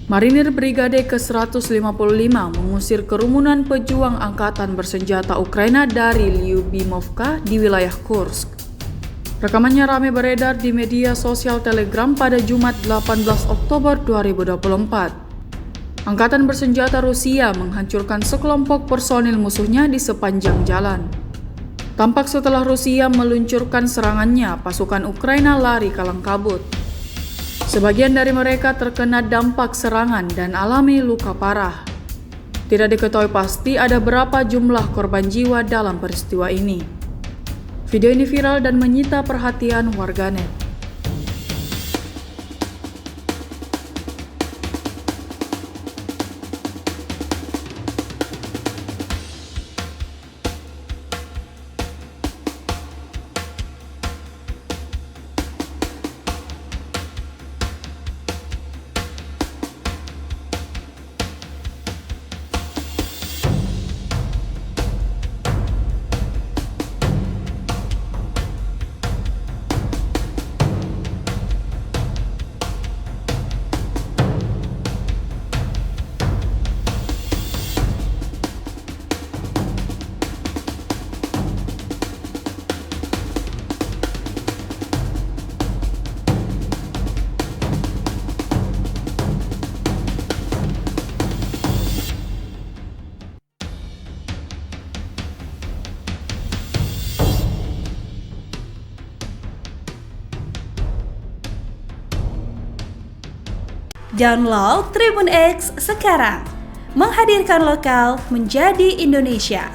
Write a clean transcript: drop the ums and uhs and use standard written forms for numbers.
Marinir Brigade ke-155 mengusir kerumunan pejuang angkatan bersenjata Ukraina dari Lyubimovka di wilayah Kursk. Rekamannya ramai beredar di media sosial Telegram pada Jumat 18 Oktober 2024. Angkatan bersenjata Rusia menghancurkan sekelompok personil musuhnya di sepanjang jalan. Tampak setelah Rusia meluncurkan serangannya, pasukan Ukraina lari kalang kabut. Sebagian dari mereka terkena dampak serangan dan alami luka parah. Tidak diketahui pasti ada berapa jumlah korban jiwa dalam peristiwa ini. Video ini viral dan menyita perhatian warganet. Download Tribun X sekarang, menghadirkan lokal menjadi Indonesia.